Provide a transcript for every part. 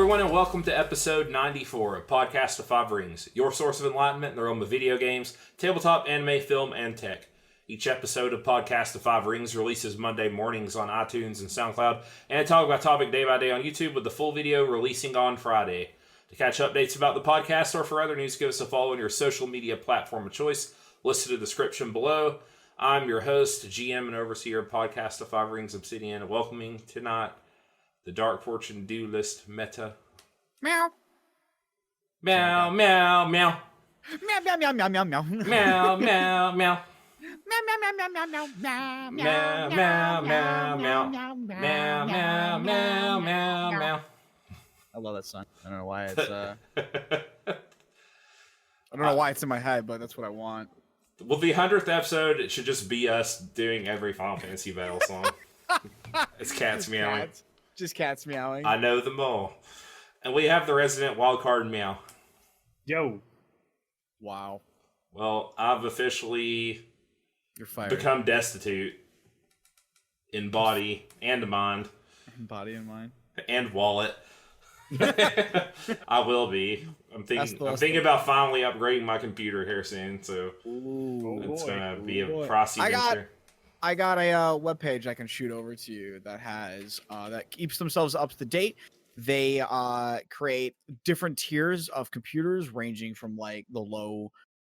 everyone, and welcome to episode 94 of Podcast of Five Rings, your source of enlightenment in the realm of video games, tabletop, anime, film, and tech. Each episode of Podcast of Five Rings releases Monday mornings on iTunes and Soundcloud, and talk about topic day by day on YouTube, with the full video releasing on Friday. To catch updates about the podcast or for other news, give us a follow on your social media platform of choice, listed in the description below. I'm your host, GM and overseer of Podcast of Five Rings, Obsidian, welcoming tonight the Dark Fortune Duelist Meta. Meow. Meow, meow, meow. Meow, meow, meow, meow, meow, meow. Meow, meow, meow. Meow, meow, meow, meow, meow, meow, Meow, meow, meow, meow. Meow, meow, meow, meow, meow. I love that song. I don't know why it's I don't know why it's in my head, but that's what I want. Well, the 100th episode, it should just be us doing every Final Fantasy battle song. It's cats meowing. Just cats meowing. I know them all. And we have the resident wildcard meow. Yo. Wow. Well, I've officially become destitute in body and mind. Body and mind. And wallet. I will be. I'm thinking about finally upgrading my computer here soon, so it's gonna be a pricey venture. I got a webpage I can shoot over to you that has that keeps themselves up to date. They create different tiers of computers ranging from like the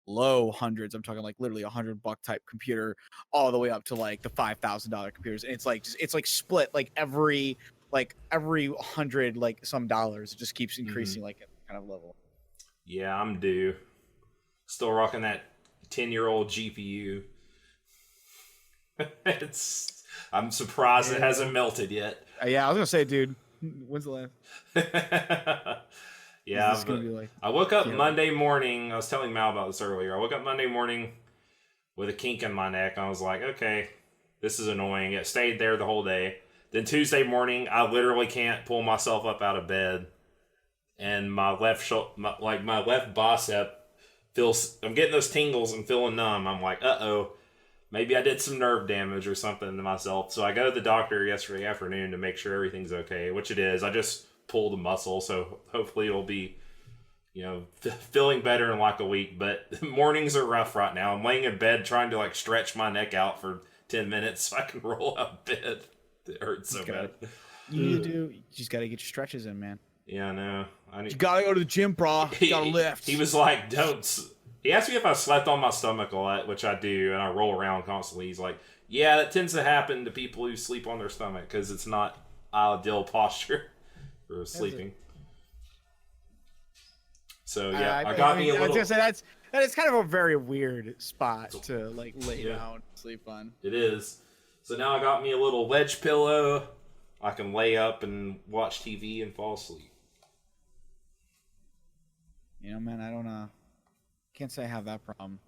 low hundreds. I'm talking like literally $100 type computer all the way up to like the $5,000 computers. And it's like split like every 100 like some dollars. It just keeps increasing like kind of level. Yeah, I'm due. Still rocking that 10-year-old GPU. I'm surprised it hasn't melted yet. Yeah, I was gonna say, dude, when's the last? Yeah, I woke up Monday morning. I was telling Mal about this earlier. I woke up Monday morning with a kink in my neck. I was like, okay, this is annoying. It stayed there the whole day. Then Tuesday morning, I literally can't pull myself up out of bed, and my left bicep feels. I'm getting those tingles and feeling numb. I'm like, uh-oh. Maybe I did some nerve damage or something to myself. So I go to the doctor yesterday afternoon to make sure everything's okay, which it is. I just pulled a muscle, so hopefully it'll be, feeling better in like a week. But mornings are rough right now. I'm laying in bed trying to like stretch my neck out for 10 minutes so I can roll out of bed. It hurts so bad. You just gotta get your stretches in, man. Yeah, I know. You gotta go to the gym, bro. You gotta lift. He was like, He asked me if I slept on my stomach a lot, which I do, and I roll around constantly. He's like, yeah, that tends to happen to people who sleep on their stomach because it's not ideal posture for sleeping. So, yeah, I got me a little... I was going to say, that is kind of a very weird spot to, like, lay down and sleep on. It is. So now I got me a little ledge pillow. I can lay up and watch TV and fall asleep. You know, man, I don't can't say I have that problem,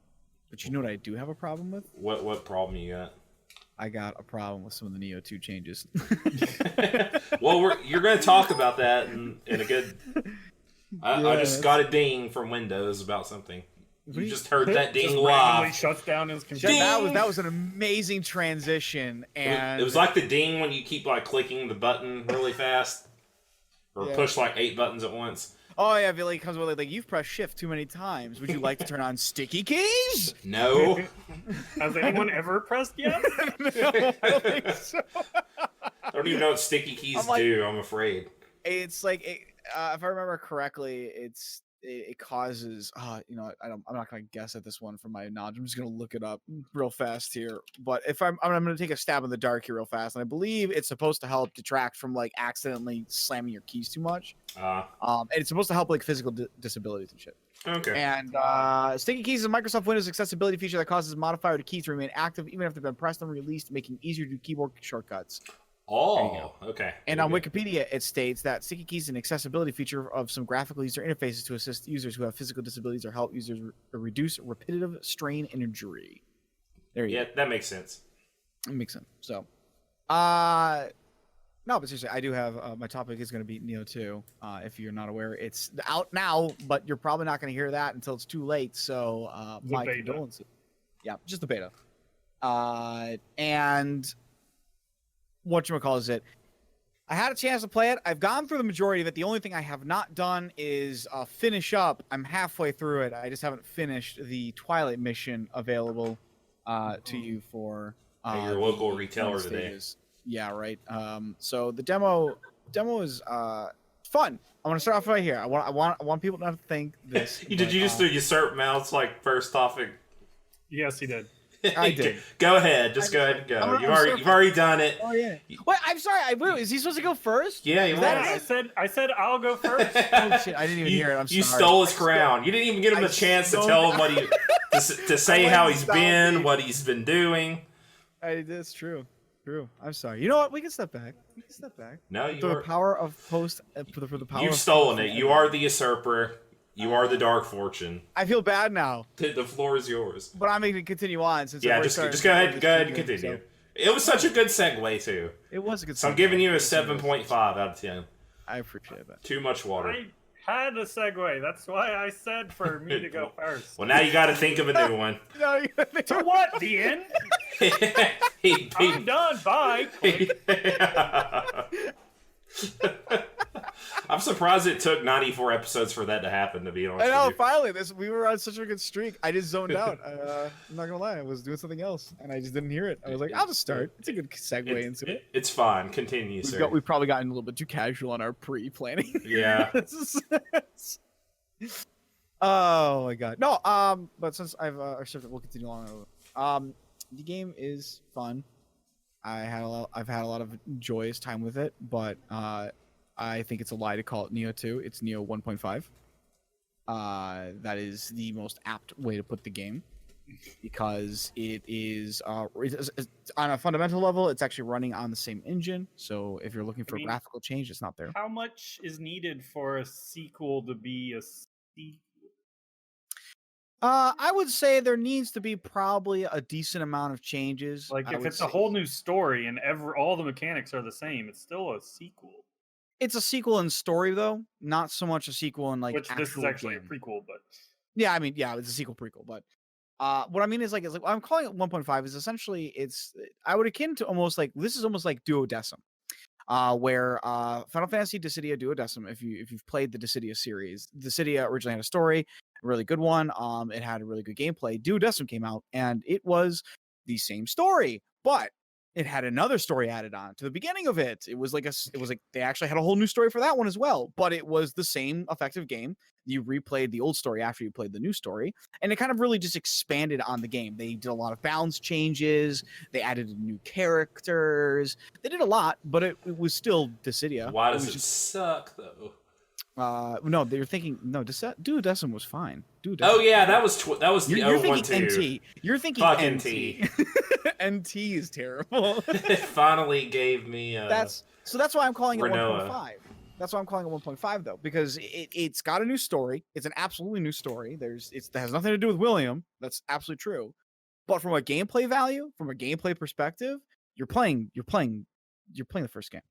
but you know what I do have a problem with? What problem you got? I got a problem with some of the Nioh 2 changes. Well, you're going to talk about that in a good... I just got a ding from Windows about something. You just heard that ding live. Shuts down his computer. That was an amazing transition, and it was like the ding when you keep like clicking the button really fast, or push like 8 buttons at once. Oh yeah, Billy comes with like you've pressed shift too many times. Would you like to turn on sticky keys? No. Has anyone ever pressed yes? No, I don't think so. I don't even know what sticky keys do. I'm afraid. It's like if I remember correctly, it causes I'm not gonna guess at this one from my knowledge. I'm just gonna look it up real fast here. But if I'm gonna take a stab in the dark here real fast, and I believe it's supposed to help detract from like accidentally slamming your keys too much. And it's supposed to help like physical disabilities and shit. Okay. And sticky keys is a Microsoft Windows accessibility feature that causes modifier to keys to remain active even after they've been pressed and released, making it easier to do keyboard shortcuts. Oh, okay. And on Wikipedia, it states that sticky keys is an accessibility feature of some graphical user interfaces to assist users who have physical disabilities or help users reduce repetitive strain and injury. There you go. Yeah, that makes sense. It makes sense. So, no, but seriously, I do have my topic is going to be Nioh 2. If you're not aware, it's out now, but you're probably not going to hear that until it's too late. So, my condolences. Yeah, just the beta. And whatchamacallit, I had a chance to play it. I've gone through the majority of it. The only thing I have not done is finish up. I'm halfway through it. I just haven't finished the Twilight mission available to you for your local retailer today. Yeah, right. So the demo is fun. I want to start off right here. I want people to not think this. Did you just usurp Mal's like first topic? Yes, he did. I did. Go ahead. Just go ahead and go. You've already done it. Oh yeah. Wait, I'm sorry. Is he supposed to go first? Yeah, he was. I said I'll go first. Oh shit! I didn't even hear it. I'm sorry. You stole his crown. You didn't even give him a chance to tell him what he to say how he's been, what he's been doing. That's true. True. I'm sorry. You know what? We can step back. No, you for the power of post. For the power. You've stolen it. You are the usurper. You are the Dark Fortune. I feel bad now. The floor is yours. But I'm going to continue on since. Yeah, just go ahead and continue. So. It was such a good segue too. It was a good. So I'm giving you a 7.5 out of 10. I appreciate that. Too much water. I had a segue. That's why I said for me to go first. Well, now you got to think of a new one. To what? The end? I'm done. Bye. I'm surprised it took 94 episodes for that to happen, to be honest. I know, finally, we were on such a good streak. I just zoned out. I'm not gonna lie, I was doing something else, and I just didn't hear it. I was like, I'll just start. It's a good segue into it. It's fine. Continue, sir. We've probably gotten a little bit too casual on our pre-planning. Yeah. Oh my god. No. But since I've shifted, we'll continue on. The game is fun. I've had a lot of joyous time with it, but I think it's a lie to call it Nioh 2. It's Nioh 1.5. That is the most apt way to put the game, because it is on a fundamental level, it's actually running on the same engine. So if you're looking for graphical change, it's not there. How much is needed for a sequel to be a sequel? I would say there needs to be probably a decent amount of changes. Like if it's a whole new story and all the mechanics are the same, it's still a sequel. It's a sequel in story, though, not so much a sequel in like. Which this is actually a prequel, but. Yeah, I mean, yeah, it's a sequel prequel, but what I mean is like I'm calling it 1.5 is essentially I would akin to almost like this is almost like Duodecim, where Final Fantasy Dissidia Duodecim. If you've played the Dissidia series, Dissidia originally had a story, a really good one. It had a really good gameplay. Duodecim came out, and it was the same story, but it had another story added on to the beginning of it. It was like they actually had a whole new story for that one as well, but it was the same effective game. You replayed the old story after you played the new story, and it kind of really just expanded on the game. They did a lot of balance changes. They added new characters. They did a lot, but it was still Dissidia. Why does it suck though? No, they're thinking no. Duodecim was fine. Oh yeah, that was the you're thinking NT. You're thinking fuck NT. NT is terrible. It finally gave me. That's why I'm calling it Renoa. 1.5. That's why I'm calling it 1.5 though, because it's got a new story. It's an absolutely new story. It has nothing to do with William. That's absolutely true. But from a gameplay value, from a gameplay perspective, you're playing the first game.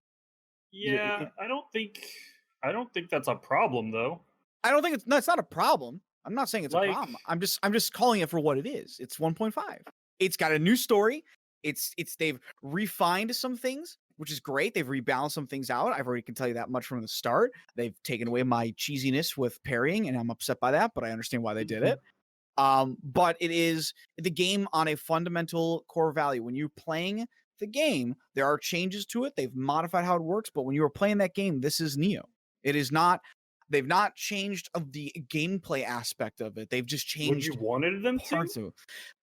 Yeah, I don't think that's a problem though. I don't think it's not a problem. I'm not saying it's a problem. I'm just calling it for what it is. It's 1.5. It's got a new story. They've refined some things, which is great. They've rebalanced some things out. I've already can tell you that much from the start. They've taken away my cheesiness with parrying, and I'm upset by that, but I understand why they did it. But it is the game on a fundamental core value. When you're playing the game, there are changes to it. They've modified how it works, but when you are playing that game, this is Nioh. It is not. They've not changed of the gameplay aspect of it. They've just changed. Would you wanted them to?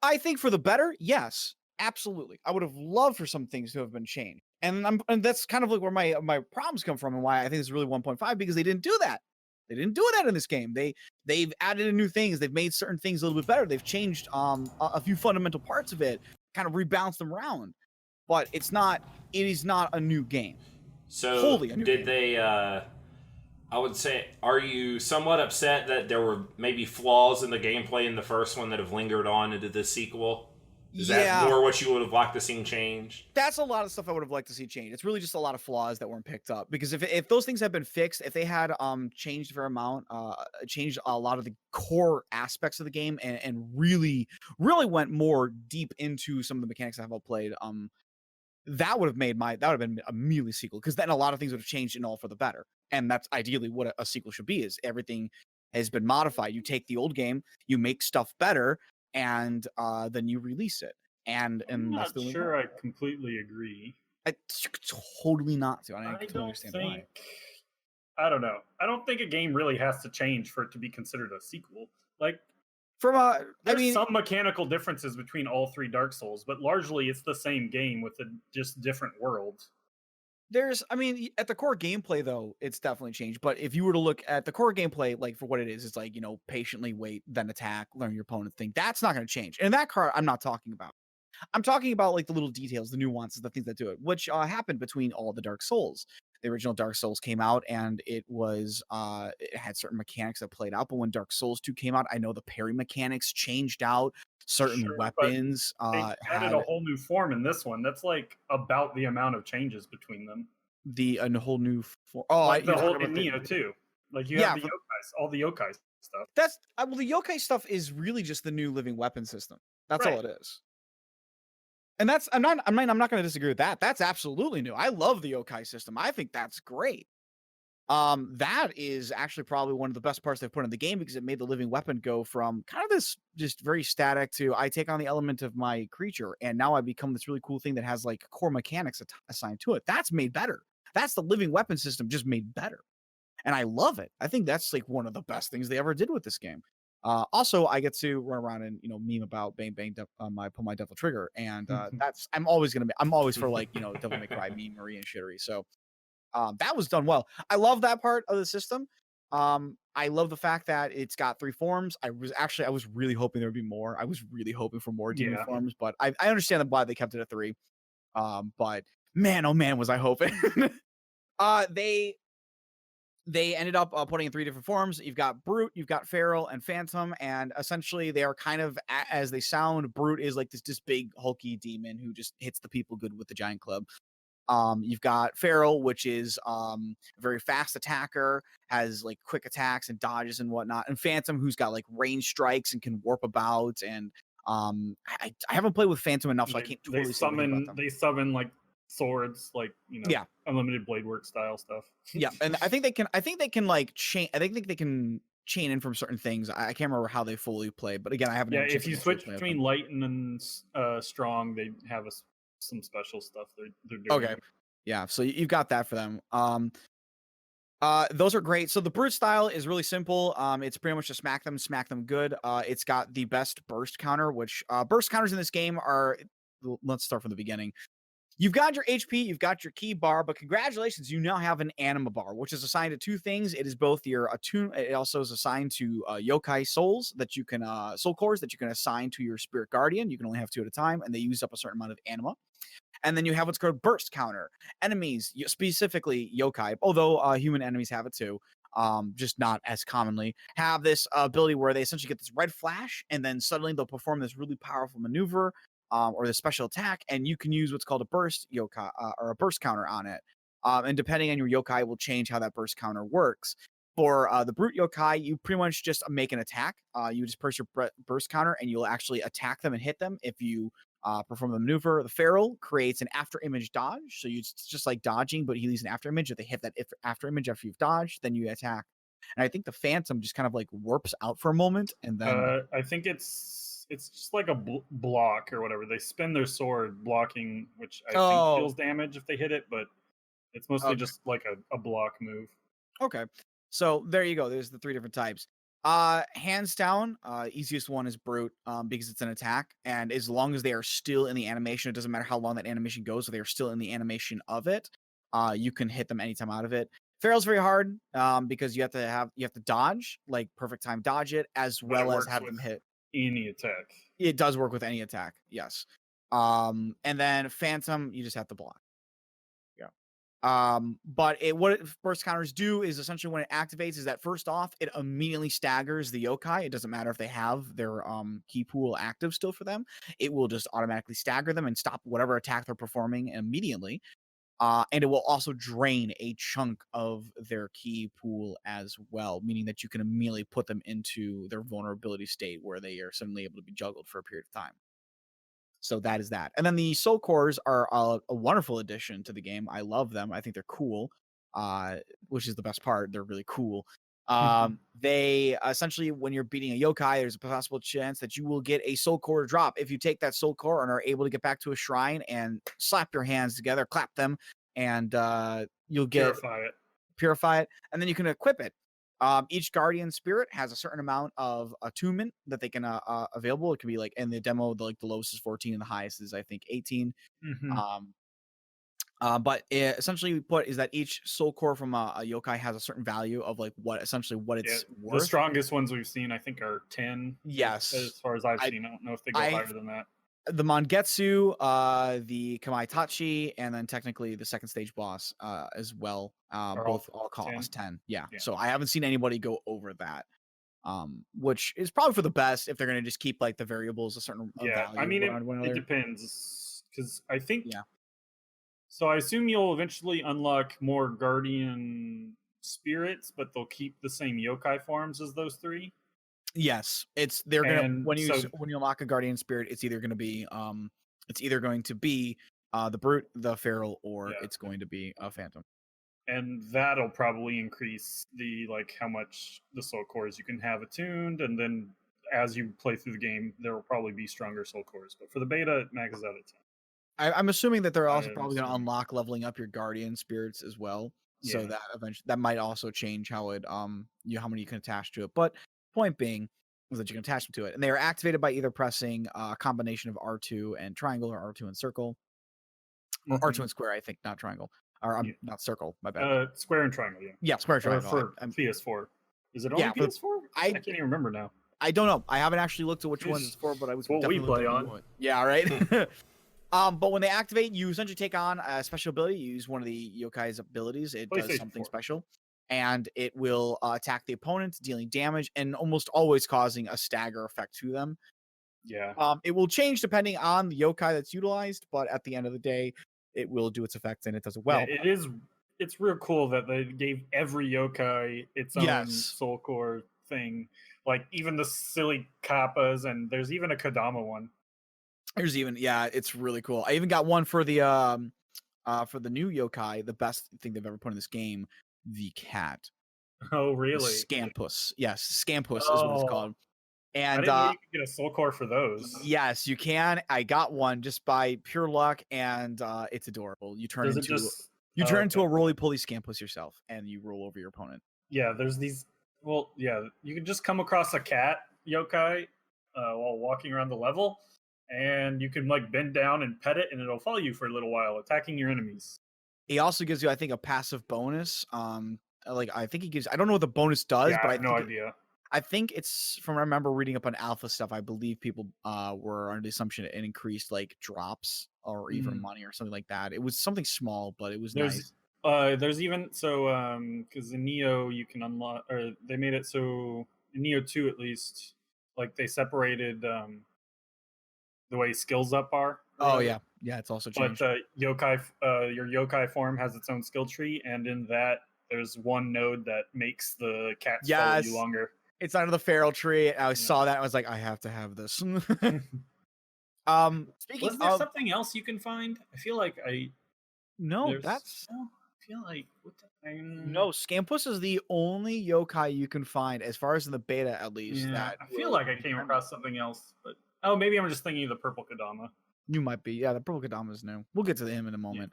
I think for the better, yes, absolutely. I would have loved for some things to have been changed, and that's kind of like where my problems come from, and why I think it's really 1.5, because they didn't do that. They didn't do that in this game. They've added in new things. They've made certain things a little bit better. They've changed a few fundamental parts of it, kind of rebalanced them around. But it is not a new game. So wholly a new game. They? I would say, are you somewhat upset that there were maybe flaws in the gameplay in the first one that have lingered on into the sequel? Is that more what you would have liked to see change? That's a lot of stuff I would have liked to see change. It's really just a lot of flaws that weren't picked up. Because if those things had been fixed, if they had changed a fair amount, changed a lot of the core aspects of the game, and really, really went more deep into some of the mechanics I've played, that would have been a melee sequel, because then a lot of things would have changed and all for the better. And that's ideally what a sequel should be, is everything has been modified. You take the old game, you make stuff better, and then you release it. And I'm that's not the only sure I completely agree. I totally not to. I I totally don't understand think. why. I don't know. I don't think a game really has to change for it to be considered a sequel. Like, there's some mechanical differences between all 3 Dark Souls, but largely it's the same game with a just different world. At the core gameplay though, it's definitely changed. But if you were to look at the core gameplay, like for what it is, it's like, patiently wait, then attack, learn your opponent's thing. That's not going to change. And that card, I'm not talking about. I'm talking about like the little details, the nuances, the things that do it, which happened between all the Dark Souls. The original Dark Souls came out, and it had certain mechanics that played out. But when Dark Souls 2 came out, I know the parry mechanics changed out. Certain weapons they added a whole new form in this one. That's like about the amount of changes between them. A whole new form. Like the whole in Nioh too. Like you have the yokais, all the yokai stuff. That's the yokai stuff is really just the new living weapon system. That's all it is. And that's I'm not going to disagree with that. That's absolutely new. I love the yokai system. I think that's great. That is actually probably one of the best parts they've put in the game, because it made the living weapon go from kind of this just very static to I take on the element of my creature, and now I become this really cool thing that has like core mechanics assigned to it. That's made better. That's the living weapon system just made better. And I love it. I think that's like one of the best things they ever did with this game. Also, I get to run around and meme about bang bang pull my devil trigger, and I'm always for like Devil May Cry memery and shittery. So that was done well. I love that part of the system. I love the fact that it's got 3 forms. I was really hoping there would be more. I was really hoping for more demon forms, but I understand why they kept it at 3. But man, oh man, was I hoping. They ended up putting in 3 different forms. You've got Brute, you've got Feral, and Phantom, and essentially they are kind of as they sound. Brute is like this big hulky demon who just hits the people good with the giant club. You've got Feral, which is a very fast attacker, has like quick attacks and dodges and whatnot, and Phantom, who's got like range strikes and can warp about. And I haven't played with Phantom enough, so I can't totally say anything about them. They summon like swords, like unlimited blade work style stuff. Yeah, and I think they can like chain. I think they can chain in from certain things. I can't remember how they fully play, but again, I haven't. Yeah, if you switch between light and strong, they have some special stuff they're doing. Okay, yeah, so you've got that for them. Those are great. So the Brute style is really simple. It's pretty much just smack them good. It's got the best burst counter, which burst counters in this game are. Let's start from the beginning. You've got your HP, you've got your key bar, but congratulations, you now have an anima bar, which is assigned to 2 things. It is both your attune. It also is assigned to yokai souls that you can soul cores that you can assign to your spirit guardian. You can only have 2 at a time, and they use up a certain amount of anima. And then you have what's called burst counter. Enemies, specifically yokai, although human enemies have it too, just not as commonly, have this ability where they essentially get this red flash, and then suddenly they'll perform this really powerful maneuver. Or the special attack, and you can use what's called a burst yokai or a burst counter on it. And depending on your yokai, will change how that burst counter works. For the Brute yokai, you pretty much just make an attack. You just press your burst counter, and you'll actually attack them and hit them if you perform the maneuver. The Feral creates an after image dodge, so it's just like dodging, but he leaves an after image. If they hit that after image after you've dodged, then you attack. And I think the Phantom just kind of like warps out for a moment, and then I think it's just like a block or whatever. They spin their sword blocking, which I think deals damage if they hit it, but it's mostly just like a block move. Okay, so there you go. There's the 3 different types. Hands down, easiest one is Brute, because it's an attack, and as long as they are still in the animation, it doesn't matter how long that animation goes, so they are still in the animation of it. You can hit them anytime out of it. Feral's very hard, because you have to dodge, like perfect time dodge it, as well as have them hit any attack. It does work with any attack, yes. And then Phantom, you just have to block. Yeah. But what burst counters do is essentially when it activates is that first off, it immediately staggers the yokai. It doesn't matter if they have their key pool active still for them. It will just automatically stagger them and stop whatever attack they're performing immediately. And it will also drain a chunk of their key pool as well, meaning that you can immediately put them into their vulnerability state where they are suddenly able to be juggled for a period of time. So that is that. And then the soul cores are a wonderful addition to the game. I love them. I think they're cool, which is the best part. They're really cool. They essentially, when you're beating a yokai, there's a possible chance that you will get a soul core drop. If you take that soul core and are able to get back to a shrine and slap your hands together, clap them, and you'll get purify it, and then you can equip it. Each guardian spirit has a certain amount of attunement that they can available. It can be like in the demo, the lowest is 14 and the highest is I think 18. But essentially what is that each soul core from a yokai has a certain value of like what it's worth. The strongest ones we've seen I think are 10. Yes, as far as I've seen. I don't know if they go higher than that. The Mangetsu, the Kamaitachi, and then technically the second stage boss as well. Both all cost 10. Yeah. So I haven't seen anybody go over that. Which is probably for the best if they're gonna just keep like the variables a certain value. I mean it depends. Because I think so I assume you'll eventually unlock more guardian spirits, but they'll keep the same yokai forms as those three. Yes, they're gonna when you unlock a guardian spirit, it's either going to be the brute, the feral, or it's going to be a phantom. And that'll probably increase the how much the soul cores you can have attuned, and then as you play through the game, there will probably be stronger soul cores. But for the beta, it maxes out at 10. I'm assuming that they're also probably going to unlock leveling up your guardian spirits as well, so that eventually that might also change how it how many you can attach to it. But point being is that you can attach them to it, and they are activated by either pressing a combination of R2 and triangle or R2 and circle, or R2 and square. I think not triangle or not circle. My bad. Square and triangle. Yeah, square and triangle. For PS4. Is it only PS4? I can't even remember now. I don't know. I haven't actually looked at which one it's for, but I was what we play on. Yeah, right. But when they activate, you essentially take on a special ability. You use one of the yokai's abilities. It does something special. And it will attack the opponent, dealing damage, and almost always causing a stagger effect to them. Yeah. It will change depending on the yokai that's utilized, but at the end of the day, it will do its effect, and it does it well. Yeah, it's real cool that they gave every yokai its own soul core thing. Like even the silly kappas, and there's even a Kodama one. It's really cool. I even got one for the new yokai, the best thing they've ever put in this game. The cat. Oh, really? Scampus. Yes, Scampus is what it's called. And I didn't know you could get a soul core for those. Yes, you can. I got one just by pure luck, and it's adorable. You turn into a roly-poly Scampus yourself, and you roll over your opponent. Yeah, there's these. Well, yeah, you can just come across a cat yokai while walking around the level, and you can bend down and pet it, and it'll follow you for a little while, attacking your enemies. He also gives you, I think, a passive bonus. I think he gives. I don't know what the bonus does, but I have no idea. I think it's from I remember reading up on alpha stuff. I believe people were under the assumption it increased drops or even money or something like that. It was something small, but it was nice. There's even because in Nioh you can unlock, or they made it so in Nioh 2 at least, they separated the way skills up are. Oh yeah, it's also changed. But your yokai form has its own skill tree, and in that there's one node that makes the cats follow you longer. It's under the feral tree. I saw that. I was like, I have to have this. Was there something else you can find? I feel like No, Scampus is the only yokai you can find, as far as in the beta at least. Yeah, I feel like I came across something else, but maybe I'm just thinking of the purple Kodama. You might be. Yeah, the purple Kodama is new. We'll get to him in a moment.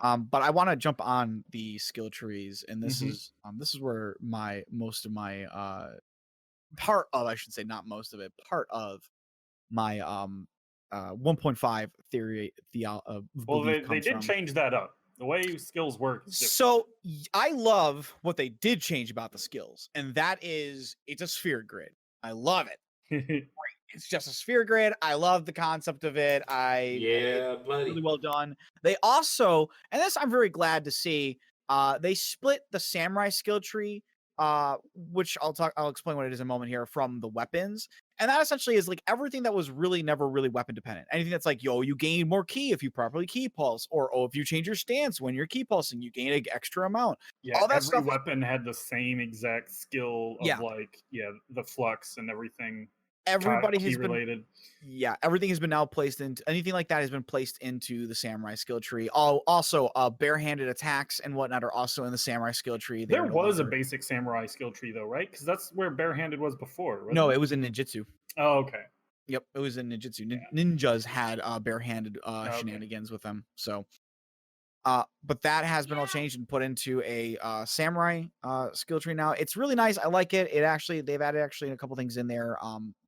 But I want to jump on the skill trees, and this is where most of my part of, I should say, not most of it, part of my 1.5 theory of they did change that up. The way skills work is different. So I love what they did change about the skills, and that is it's a sphere grid. I love it. It's just a sphere grid. I love the concept of it. Really well done. They also, and this I'm very glad to see, they split the samurai skill tree, which I'll explain what it is in a moment here, from the weapons. And that essentially is everything that was never really weapon dependent. Anything that's you gain more ki if you properly ki pulse, or if you change your stance when you're ki pulsing, you gain an extra amount. Yeah, all that every weapon had the same exact skill of the flux and everything. everybody has been related. Yeah, everything has been now placed into anything like that has been placed into the samurai skill tree. Also, barehanded attacks and whatnot are also in the samurai skill tree. There was a basic samurai skill tree though, right? Because that's where barehanded was before. No, it was in ninjutsu. Oh, okay. Yep, it was in ninjutsu. Ninjas had barehanded shenanigans with them. So, but that has been all changed and put into a samurai skill tree now. It's really nice. I like it. They've added a couple things in there.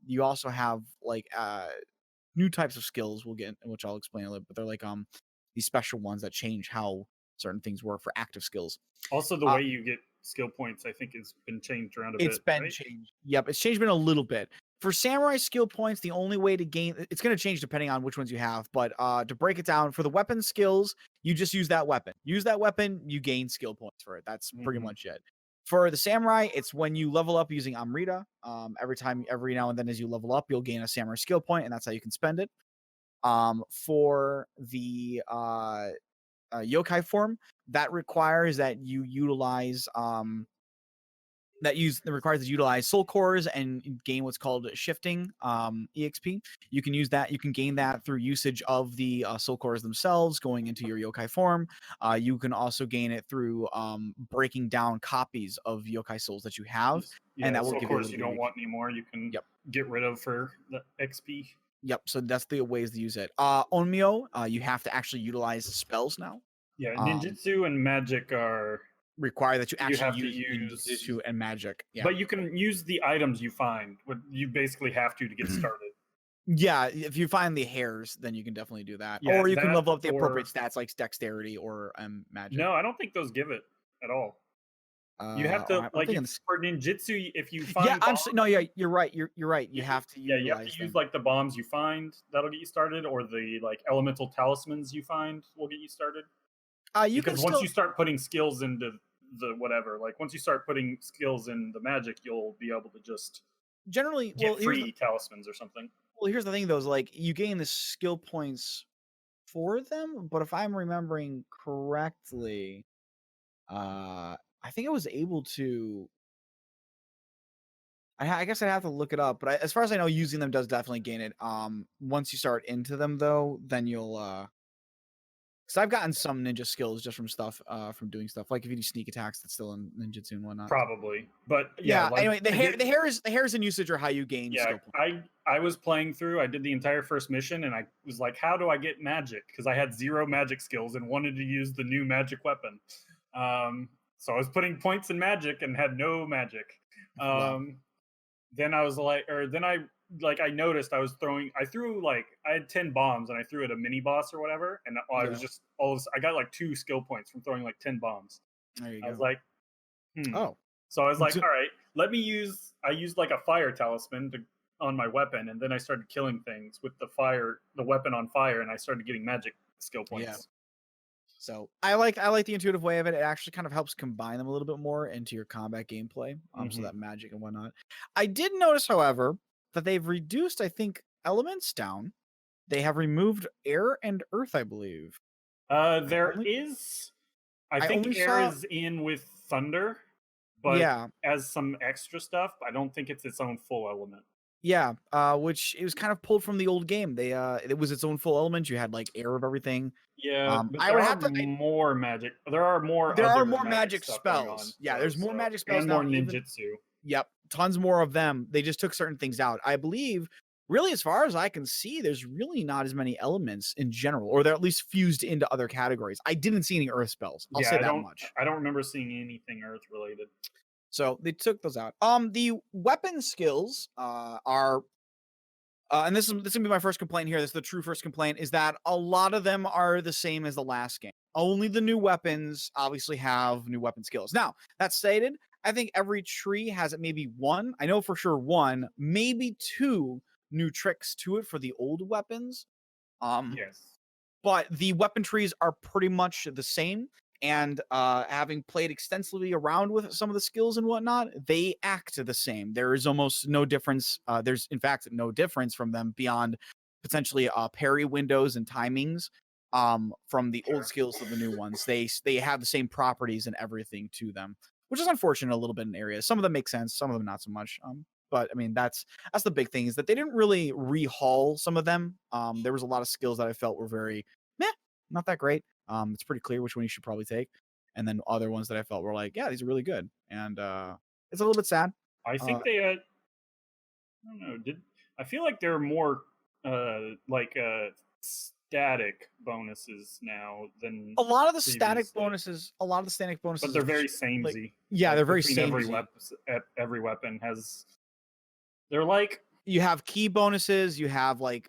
You also have like new types of skills we'll get, which I'll explain a little. But they're like these special ones that change how certain things work for active skills. Also, the way you get skill points, I think, has been changed around a bit. It's been changed. Yep, it's changed a little bit. For samurai skill points, the only way to gain it's going to change depending on which ones you have. But to break it down, for the weapon skills, you just use that weapon. Use that weapon, you gain skill points for it. That's pretty much it. For the samurai, it's when you level up using Amrita. Every now and then, as you level up, you'll gain a samurai skill point, and that's how you can spend it. For the yokai form, that requires that you utilize utilize soul cores and gain what's called shifting exp. You can use that. You can gain that through usage of the soul cores themselves going into your yokai form. You can also gain it through breaking down copies of yokai souls that you have, and that will give you don't want anymore. You can get rid of for the XP. Yep. So that's the ways to use it. Onmyo, you have to actually utilize spells now. Yeah, ninjutsu and magic are require that you actually use ninjutsu and magic. Yeah. But you can use the items you find. You basically have to get started. Yeah, if you find the hairs, then you can definitely do that. Or you can level up the appropriate stats like dexterity or magic. No, I don't think those give it at all. You have to for ninjutsu if you find you're right. You're right. You have to you have to use like the bombs you find, that'll get you started, or the like elemental talismans you find will get you started. Once you start putting skills into the whatever, like once you start putting skills in the magic, you'll be able to just generally get free talismans or something. Well, here's the thing though, is like you gain the skill points for them, but if I'm remembering correctly, I think I was able to. I guess I'd have to look it up, but as far as I know, using them does definitely gain it. Once you start into them though, then you'll because I've gotten some ninja skills just from stuff, from doing stuff. Like if you do sneak attacks, that's still in ninjutsu and whatnot. Probably, but anyway, the hairs in usage are how you gain. Yeah, skill I was playing through. I did the entire first mission, and I was like, "How do I get magic?" Because I had 0 magic skills and wanted to use the new magic weapon. So I was putting points in magic and had no magic. Then I was like, I noticed I had 10 bombs and I threw at a mini boss or whatever, and I got like 2 skill points from throwing like 10 bombs. There you go. I was like, oh. So I was like, all right, I used like a fire talisman on my weapon, and then I started killing things with the weapon on fire, and I started getting magic skill points. Yeah. So I like the intuitive way of it. It actually kind of helps combine them a little bit more into your combat gameplay. So that magic and whatnot. I did notice, however, that they've reduced, I think, elements down. They have removed air and earth, I believe. I think air is in with thunder, but as some extra stuff. I don't think it's its own full element. Yeah, which it was kind of pulled from the old game. It was its own full element. You had like air of everything. Yeah, but there are more magic. There are more magic spells. Yeah, there's more magic spells and more ninjutsu. Yep, tons more of them. They just took certain things out. I believe, really, as far as I can see, there's really not as many elements in general, or they're at least fused into other categories. I didn't see any earth spells. I'll say that much. I don't remember seeing anything earth related. So they took those out. The weapon skills are, and this is gonna be my first complaint here. This is the true first complaint, is that a lot of them are the same as the last game. Only the new weapons obviously have new weapon skills. Now, that stated, I think every tree has maybe 1. I know for sure 1, maybe 2 new tricks to it for the old weapons. Yes. But the weapon trees are pretty much the same. And having played extensively around with some of the skills and whatnot, they act the same. There is almost no difference. There's, in fact, no difference from them beyond potentially parry windows and timings from the old skills to the new ones. They have the same properties and everything to them, which is unfortunate a little bit in areas. Some of them make sense, some of them not so much. But I mean, that's the big thing, is that they didn't really rehaul some of them. There was a lot of skills that I felt were very meh, not that great. It's pretty clear which one you should probably take, and then other ones that I felt were like, yeah, these are really good, and it's a little bit sad. I think they had. I don't know. I feel like there are more static bonuses now than a lot of the static bonuses. But they're very samey. Like, yeah, they're very samey. Every weapon has. They're like, you have key bonuses. You have like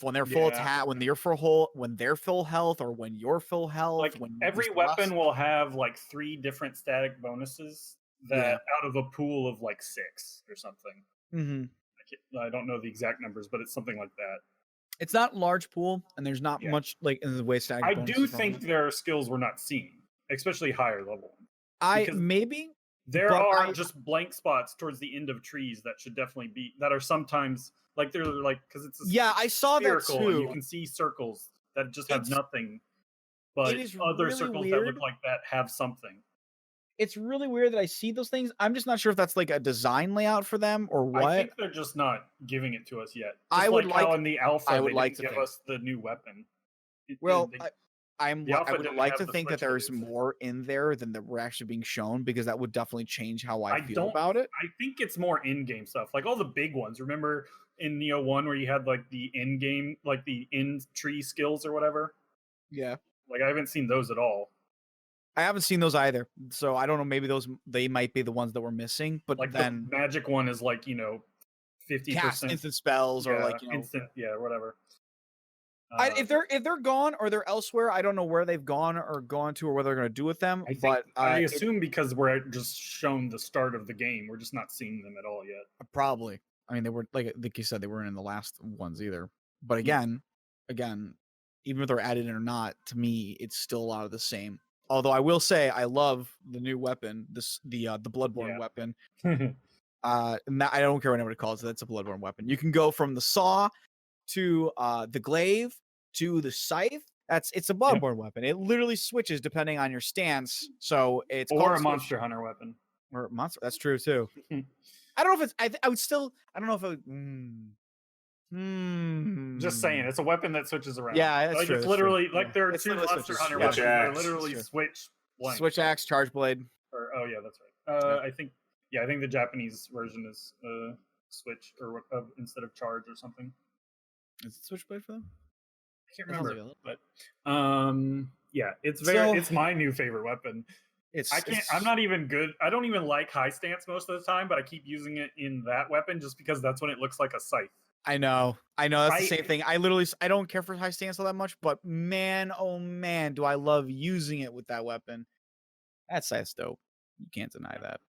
when they're full attack, when they're full health, or when you're full health. Like every weapon will have like 3 different static bonuses that out of a pool of like 6 or something. Mm-hmm. I don't know the exact numbers, but it's something like that. It's not a large pool, and there's not much like in the way static. I do think there are skills we're not seeing, especially higher level. There are just blank spots towards the end of trees that should definitely be, that are sometimes like, they're like, because it's I saw that too. And you can see circles that just have nothing, but other really circles that look like that have something. It's really weird that I see those things. I'm just not sure if that's like a design layout for them or what. I think they're just not giving it to us yet. Just I would like how in the alpha they didn't give us the new weapon. I would like to think that there's more in there than that we're actually being shown, because that would definitely change how I feel about it. I think it's more in-game stuff, like all the big ones. Remember in Nioh 1 where you had like the in-game, like the in-tree skills or whatever? Yeah. Like I haven't seen those at all. I haven't seen those either, so I don't know. Maybe they might be the ones that we're missing. But like then the magic one is like 50% cast instant spells or like instant, whatever. If they're gone or they're elsewhere, I don't know where they've gone or what they're going to do with them. I assume because we're just shown the start of the game, we're just not seeing them at all yet. Probably. I mean, they were like you said, they weren't in the last ones either. But again, even if they're added in or not, to me, it's still a lot of the same. Although I will say I love the new weapon, the Bloodborne weapon. And that, I don't care what anybody calls it. That's a Bloodborne weapon. You can go from the saw to the glaive to the scythe. It's a Bloodborne weapon. It literally switches depending on your stance. So it's a Monster Hunter weapon. Or monster. That's true too. I don't know if it's. I would still. I don't know if it would. Just saying, it's a weapon that switches around. Yeah, that's like true. It's literally like there are 2 Monster Hunter weapons that literally switch. Switch axe, charge blade. That's right. I think the Japanese version is switch or instead of charge or something. Is it switchblade for them? I can't remember, but it's my new favorite weapon. I'm not even good. I don't even like high stance most of the time, but I keep using it in that weapon just because that's when it looks like a scythe. I know. That's the same thing. I don't care for high stance all that much, but man, oh man, do I love using it with that weapon. That's dope. You can't deny that.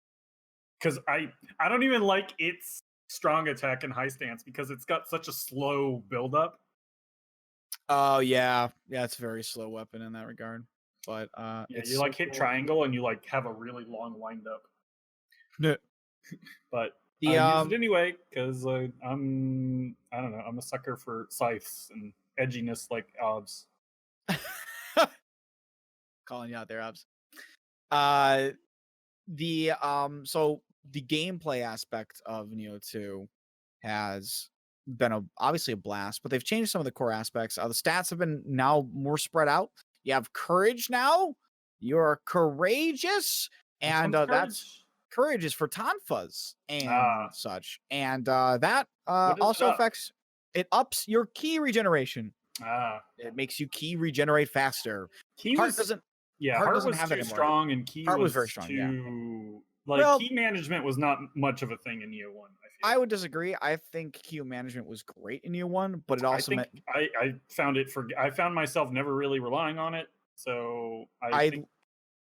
Because I don't even like its strong attack and high stance because it's got such a slow build up. Oh yeah, it's a very slow weapon in that regard. But you like hit triangle and you like have a really long wind up. But I use it anyway because I don't know, I'm a sucker for scythes and edginess like Obs. Calling you out there, Obs. So the gameplay aspect of Nioh 2 has been obviously a blast, but they've changed some of the core aspects. The stats have been now more spread out. You have courage now. You're courageous, and that's courage is for tonfas and such. And that also affects. It ups your ki regeneration. It makes you ki regenerate faster. Heart was too strong, and ki was very strong. Ki management was not much of a thing in Nioh 1. I would disagree. I think ki management was great in Nioh 1, but it also meant I found myself never really relying on it. So I think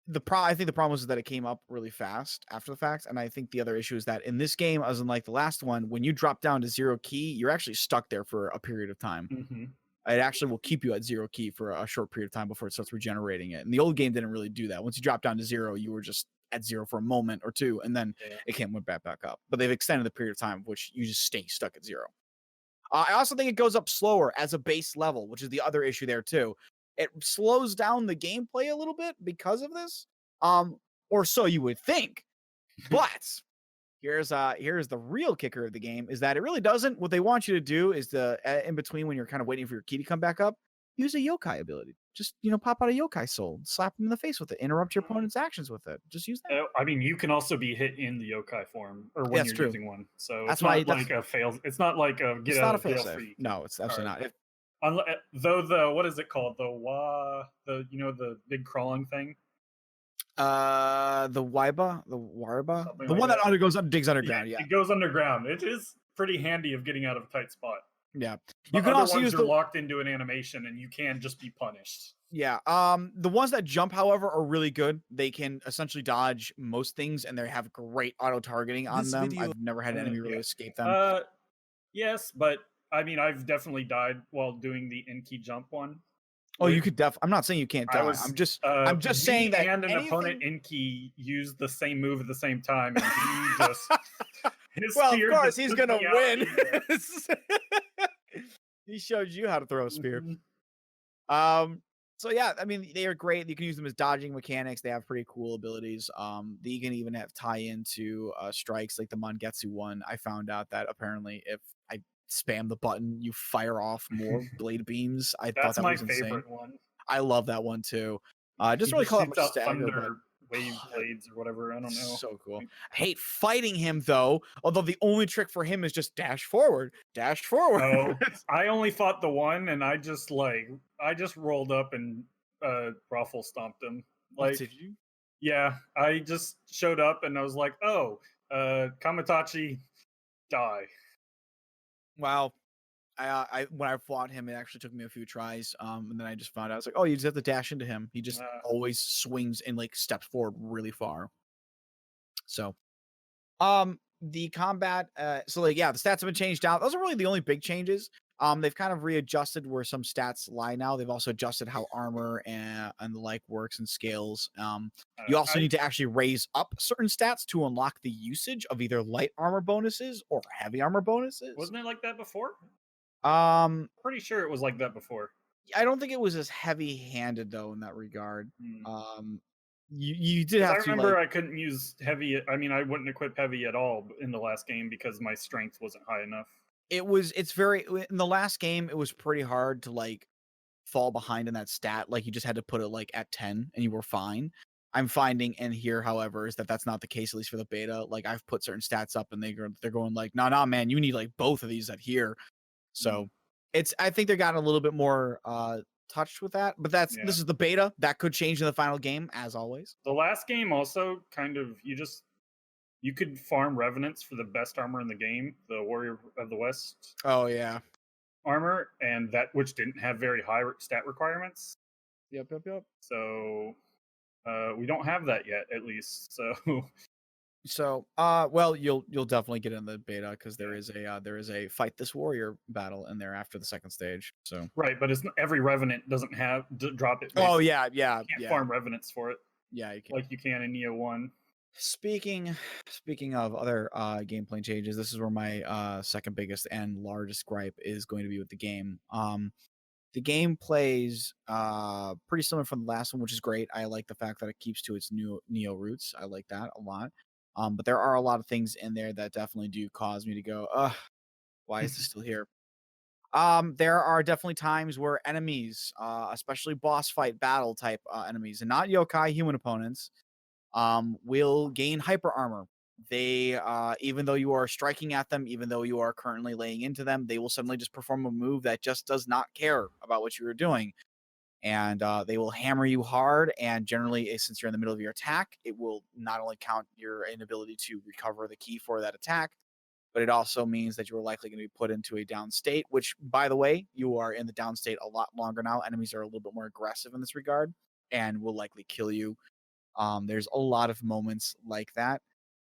the problem was that it came up really fast after the fact, and I think the other issue is that in this game, as in like the last one, when you drop down to 0 ki, you're actually stuck there for a period of time. Mm-hmm. It actually will keep you at 0 ki for a short period of time before it starts regenerating it. And the old game didn't really do that. Once you drop down to 0, you were just at 0 for a moment or two, and then it went back up. But they've extended the period of time which you just stay stuck at 0. I also think it goes up slower as a base level, which is the other issue there too. It slows down the gameplay a little bit because of this, or so you would think. But Here's the real kicker of the game is that it really doesn't. What they want you to do is in between when you're kind of waiting for your key to come back up, use a yokai ability. Just pop out a yokai soul, slap him in the face with it, interrupt your opponent's actions with it. Just use that. I mean, you can also be hit in the yokai form or when you're using one. So it's not like a fail. It's not like a get out of fail free. No, it's absolutely not. Though the what is it called? The big crawling thing. The Waiba, the one that digs underground. Yeah, it goes underground. It is pretty handy of getting out of a tight spot. Yeah, you can also use locked into an animation, and you can just be punished. Yeah. The ones that jump, however, are really good. They can essentially dodge most things, and they have great auto targeting on them. I've never had an enemy really escape them. Yes, but I mean, I've definitely died while doing the in-key jump one. Oh, you could I'm not saying you can't die. I'm just saying that and an opponent in-key used the same move at the same time, and he just. Well, of course he's gonna win. He showed you how to throw a spear. So yeah, I mean, they are great. You can use them as dodging mechanics. They have pretty cool abilities. You can even have tie into strikes like the Mangetsu one. I found out that apparently if I spam the button, you fire off more blade beams. I thought that was insane. That's my favorite one. I love that one too. Just really call it much stagger, wave blades or whatever. I don't know. So cool. I hate fighting him though. Although the only trick for him is just dash forward. Oh, I only fought the one, and I just rolled up and ruffle stomped him. Like, did you? Yeah, I just showed up and I was like, oh, Kamitachi, die. Wow. I when I fought him, it actually took me a few tries. And then I just found out I was like, oh, you just have to dash into him. He just always swings and like steps forward really far. So, the combat, the stats have been changed out. Those are really the only big changes. They've kind of readjusted where some stats lie now. They've also adjusted how armor and the like works and scales. You also need to actually raise up certain stats to unlock the usage of either light armor bonuses or heavy armor bonuses. Wasn't it like that before? Pretty sure it was like that before. I don't think it was as heavy-handed though in that regard. You did have to. I remember I couldn't use heavy. I mean, I wouldn't equip heavy at all in the last game because my strength wasn't high enough. It's very in the last game. It was pretty hard to like fall behind in that stat. Like you just had to put it like at 10 and you were fine. I'm finding in here, however, is that that's not the case, at least for the beta. Like I've put certain stats up and they're going like, nah, man, you need like both of these at here. So I think they got a little bit more touched with that, but this is the beta. That could change in the final game, as always. The last game also kind of you could farm revenants for the best armor in the game, the Warrior of the West. Oh yeah, armor, and that which didn't have very high stat requirements. Yep. So we don't have that yet, at least. So, well, you'll definitely get in the beta because there is a fight this warrior battle in there after the second stage. So right, but every revenant doesn't have drop it. Oh yeah. You can't farm revenants for it. Yeah, you can. Like you can in Nioh 1. Speaking of other gameplay changes, this is where my second biggest and largest gripe is going to be with the game. The game plays pretty similar from the last one, which is great. I like the fact that it keeps to its new Nioh roots. I like that a lot. But there are a lot of things in there that definitely do cause me to go, why is this still here? There are definitely times where enemies, especially boss fight battle type enemies, and not yokai human opponents, will gain hyper armor. They, even though you are striking at them, even though you are currently laying into them, they will suddenly just perform a move that just does not care about what you are doing. And they will hammer you hard, and generally, since you're in the middle of your attack, it will not only count your inability to recover the key for that attack, but it also means that you are likely going to be put into a down state, which, by the way, you are in the down state a lot longer now. Enemies are a little bit more aggressive in this regard and will likely kill you. There's a lot of moments like that.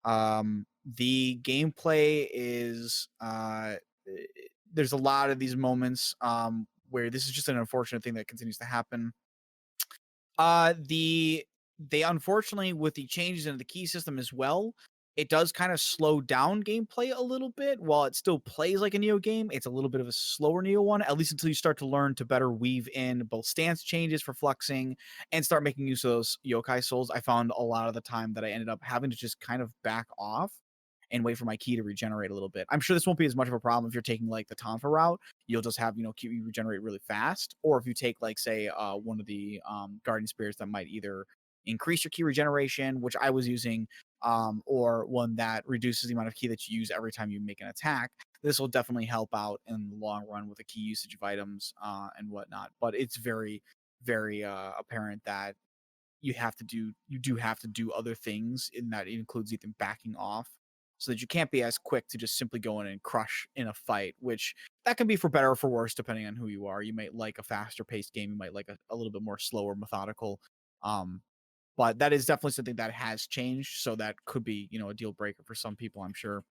The gameplay is there's a lot of these moments where this is just an unfortunate thing that continues to happen. They unfortunately, with the changes in the key system as well, it does kind of slow down gameplay a little bit. While it still plays like a Nioh game, it's a little bit of a slower Nioh one, at least until you start to learn to better weave in both stance changes for fluxing and start making use of those yokai souls. I found a lot of the time that I ended up having to just kind of back off and wait for my ki to regenerate a little bit. I'm sure this won't be as much of a problem if you're taking like the Tonfa route. You'll just have, ki regenerate really fast. Or if you take like, say, one of the Guardian Spirits that might either increase your ki regeneration, which I was using, or one that reduces the amount of ki that you use every time you make an attack. This will definitely help out in the long run with the ki usage of items and whatnot. But it's very, very apparent that you do have to do other things, and that includes even backing off, so that you can't be as quick to just simply go in and crush in a fight, which that can be for better or for worse depending on who you are. You might like a faster paced game, you might like a little bit more slower, methodical. But that is definitely something that has changed, so that could be, a deal breaker for some people, I'm sure.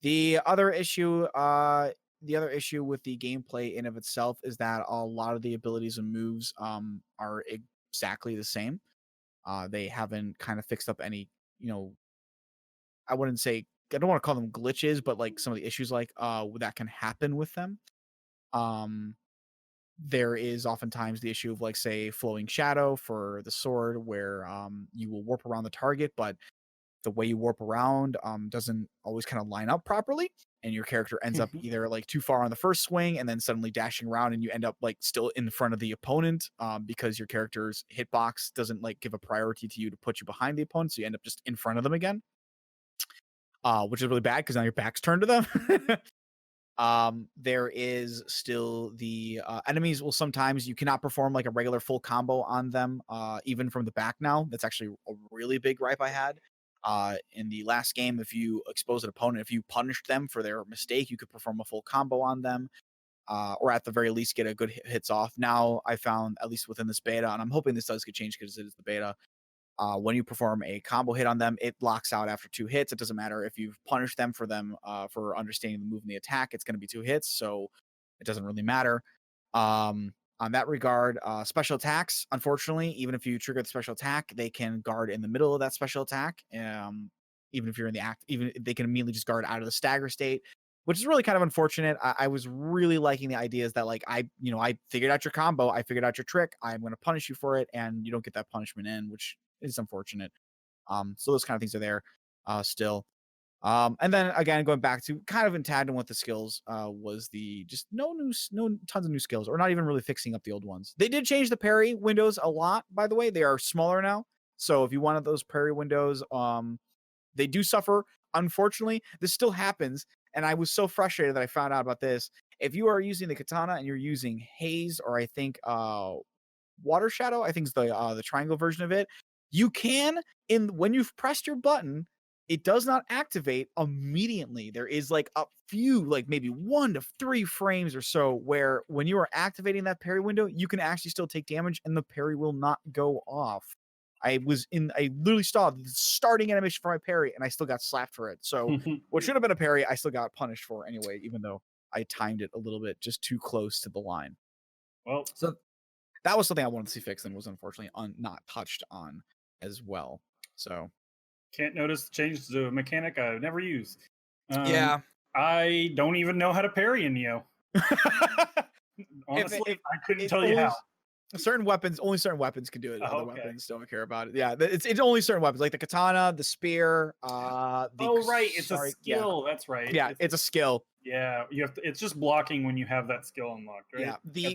The other issue with the gameplay in of itself is that a lot of the abilities and moves are exactly the same. They haven't kind of fixed up any, I don't want to call them glitches, but like some of the issues that can happen with them. There is oftentimes the issue of, like, say, flowing shadow for the sword, where you will warp around the target, but the way you warp around doesn't always kind of line up properly, and your character ends up either like too far on the first swing and then suddenly dashing around, and you end up like still in front of the opponent because your character's hitbox doesn't like give a priority to you to put you behind the opponent, so you end up just in front of them again, which is really bad because now your back's turned to them. There is still the enemies will sometimes, you cannot perform like a regular full combo on them, even from the back now. That's actually a really big gripe I had. In the last game, if you expose an opponent, if you punished them for their mistake, you could perform a full combo on them, or at the very least get a good hits off. Now I found, at least within this beta, and I'm hoping this does get changed because it is the beta, when you perform a combo hit on them, it locks out after 2 hits. It doesn't matter if you've punished them for understanding the move and the attack. It's going to be 2 hits, so it doesn't really matter. On that regard, special attacks, unfortunately, even if you trigger the special attack, they can guard in the middle of that special attack. Even if you're in the act, even they can immediately just guard out of the stagger state, which is really kind of unfortunate. I was really liking the ideas that, like, I figured out your combo, I figured out your trick, I'm going to punish you for it, and you don't get that punishment in, which is unfortunate. So those kind of things are there still. And then again, going back to kind of in tandem with the skills, was the just no tons of new skills, or not even really fixing up the old ones. They did change the parry windows a lot, by the way. They are smaller now. So if you wanted those parry windows, they do suffer. Unfortunately, this still happens. And I was so frustrated that I found out about this. If you are using the katana and you're using haze, or I think water shadow, I think is the triangle version of it, you can, when you've pressed your button, it does not activate immediately. There is like a few, like maybe 1 to 3 frames or so, where when you are activating that parry window, you can actually still take damage and the parry will not go off. I literally saw the starting animation for my parry and I still got slapped for it. So what should have been a parry, I still got punished for anyway, even though I timed it a little bit just too close to the line. Well, so that was something I wanted to see fixed and was unfortunately not touched on as well. So can't notice the change to a mechanic I've never used. Yeah. I don't even know how to parry in Nioh. Honestly, I couldn't tell you how. Only certain weapons can do it. Other weapons don't care about it. Yeah, it's only certain weapons, like the katana, the spear. It's a skill. Yeah. That's right. Yeah, it's a skill. Yeah, you have to. It's just blocking when you have that skill unlocked, right? Yeah, the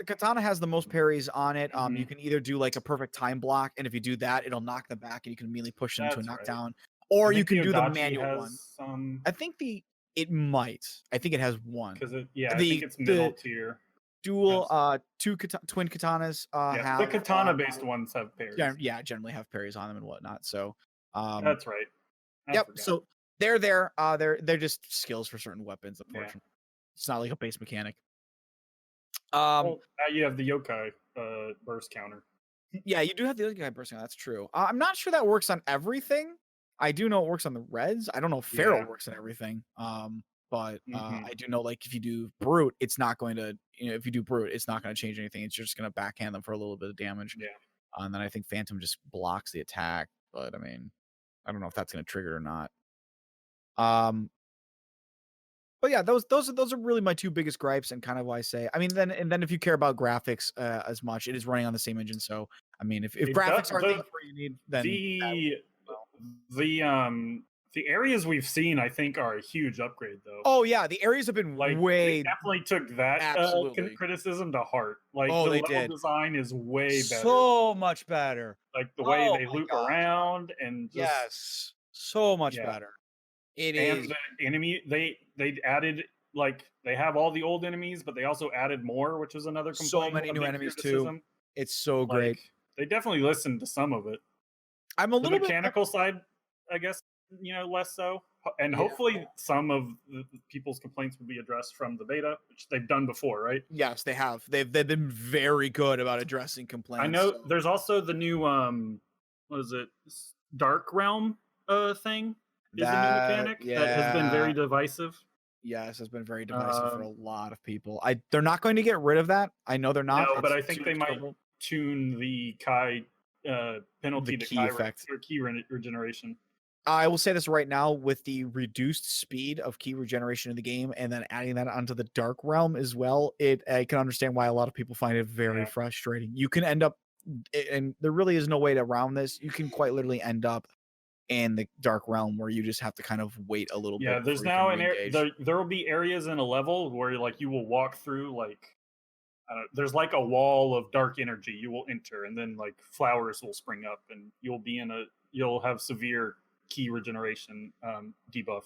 katana has the most parries on it. You can either do like a perfect time block, and if you do that, it'll knock them back, and you can immediately push them to a knockdown. Or you can do the manual one. I think it might. I think it has one. Because I think it's middle tier. Dual twin katanas have the katana based ones have parries. Yeah, generally have parries on them and whatnot. So that's right. So they're there. They're just skills for certain weapons. Unfortunately, it's not like a base mechanic. You have the yokai burst counter. Yeah, you do have the yokai burst counter. That's true. I'm not sure that works on everything. I do know it works on the reds. I don't know if Feral works on everything. But I do know, like, if you do brute, it's not going to, if you do brute, it's not going to change anything. It's just going to backhand them for a little bit of damage. Yeah. And then I think Phantom just blocks the attack. But I mean, I don't know if that's going to trigger it or not. But yeah, those are really my 2 biggest gripes, and kind of why I say, I mean, then if you care about graphics as much, it is running on the same engine. So I mean, if graphics are things where you need, then The areas we've seen, I think, are a huge upgrade, though. Oh yeah, the areas have been like way. They definitely took that criticism to heart. Like the level design is way better, so much better. Like the way they loop around and just, yes, so much better. It is. And the enemy, they added, like, they have all the old enemies, but they also added more, which is another complaint. So many new enemies too. It's so great. They definitely listened to some of it. I'm a little mechanical side, I guess, less so. And hopefully some of the people's complaints will be addressed from the beta, which they've done before, right? Yes, they have. They've been very good about addressing complaints. I know there's also the new what is it? Dark Realm thing is a new mechanic that has been very divisive. Yes, has been very divisive for a lot of people. They're not going to get rid of that. I know they're not. No, but I think they might tune the Kai penalty to Kai effect or key regeneration. I will say this right now, with the reduced speed of key regeneration in the game and then adding that onto the Dark Realm as well, I can understand why a lot of people find it very frustrating. You can end up, and there really is no way around this, you can quite literally end up in the Dark Realm where you just have to kind of wait a little bit. Yeah, there's now there will be areas in a level where like you will walk through, like, there's like a wall of dark energy you will enter, and then like flowers will spring up, and you'll have severe key regeneration debuff.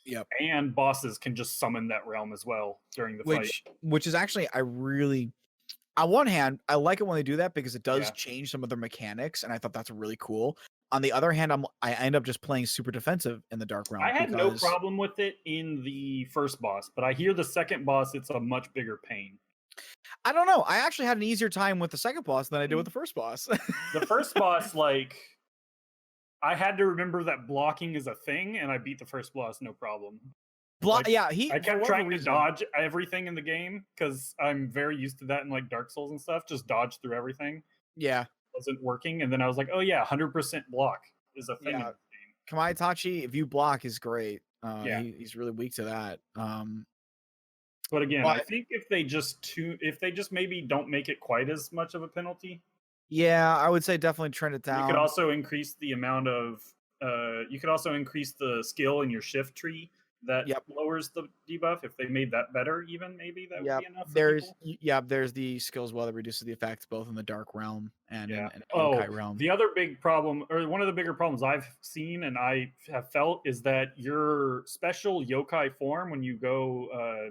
Yep. And bosses can just summon that realm as well during the fight. Which is actually, on one hand, I like it when they do that because it does change some of their mechanics, and I thought that's really cool. On the other hand, I end up just playing super defensive in the Dark Realm. I had no problem with it in the first boss, but I hear the second boss, it's a much bigger pain. I don't know. I actually had an easier time with the second boss than I did with the first boss. The first boss, like, I had to remember that blocking is a thing, and I beat the first boss no problem. I kept trying to dodge everything in the game because I'm very used to that in like Dark Souls and stuff. Just dodge through everything. Yeah, wasn't working, and then I was like, oh yeah, 100% block is a thing. In the game. Kamai Tachi, if you block, is great. He's really weak to that. But again, I think if they just maybe don't make it quite as much of a penalty. Yeah, I would say definitely trend it down. You could also increase the amount of you could also increase the skill in your shift tree that lowers the debuff. If they made that better, even maybe that would be enough. There's the skill as well that reduces the effects both in the Dark Realm and in Yokai Realm. The other big problem, or one of the bigger problems I've seen and I have felt, is that your special yokai form, when you go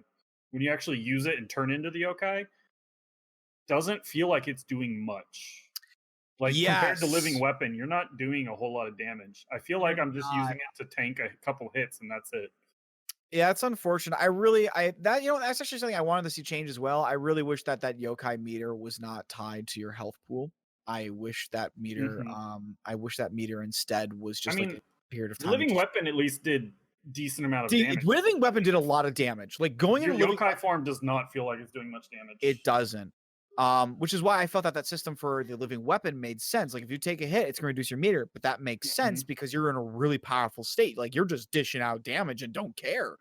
when you actually use it and turn into the yokai, doesn't feel like it's doing much. Like, compared to Living Weapon, you're not doing a whole lot of damage. I feel like I'm just using it to tank a couple hits and that's it. Yeah, it's unfortunate. That's actually something I wanted to see change as well. I really wish that yokai meter was not tied to your health pool. I wish that meter instead was just like a period of time. Living Weapon at least did decent amount of damage. Living Weapon did a lot of damage. Like, going into yokai form does not feel like it's doing much damage. It doesn't. Which is why I felt that system for the Living Weapon made sense. Like, if you take a hit, it's going to reduce your meter, but that makes sense because you're in a really powerful state. Like, you're just dishing out damage and don't care.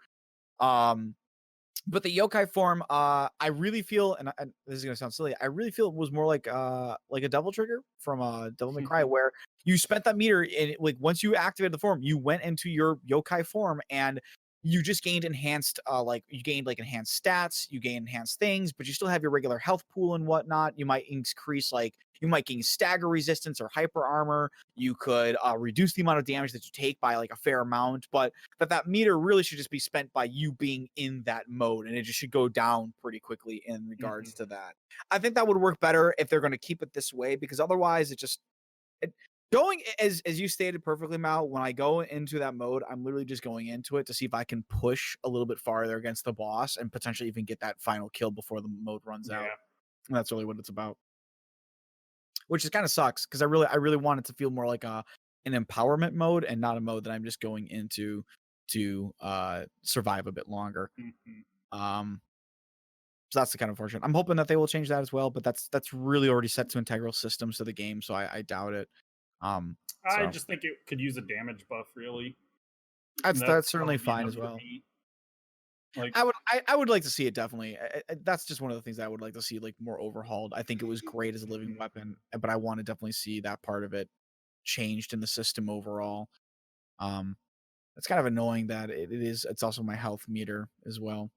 But the yokai form, I really feel, and this is going to sound silly, I really feel it was more like a Devil Trigger from Devil May Cry, where you spent that meter, and like once you activated the form, you went into your yokai form and you just gained enhanced, enhanced stats, you gain enhanced things, but you still have your regular health pool and whatnot. You might increase, you might gain stagger resistance or hyper armor. You could reduce the amount of damage that you take by like a fair amount, but that meter really should just be spent by you being in that mode, and it just should go down pretty quickly in regards to that. I think that would work better if they're going to keep it this way, because otherwise going, as you stated perfectly, Mao, when I go into that mode, I'm literally just going into it to see if I can push a little bit farther against the boss and potentially even get that final kill before the mode runs out. And that's really what it's about. Which is kind of sucks, because I really want it to feel more like an empowerment mode and not a mode that I'm just going into to survive a bit longer. So that's the kind of unfortunate. I'm hoping that they will change that as well, but that's really already set to integral systems to the game, so I doubt it. I just think it could use a damage buff, really. That's certainly fine as well. Like, I would like to see it, definitely. That's just one of the things I would like to see, like, more overhauled. I think it was great as a Living Weapon, but I want to definitely see that part of it changed in the system overall. It's kind of annoying that it's also my health meter as well.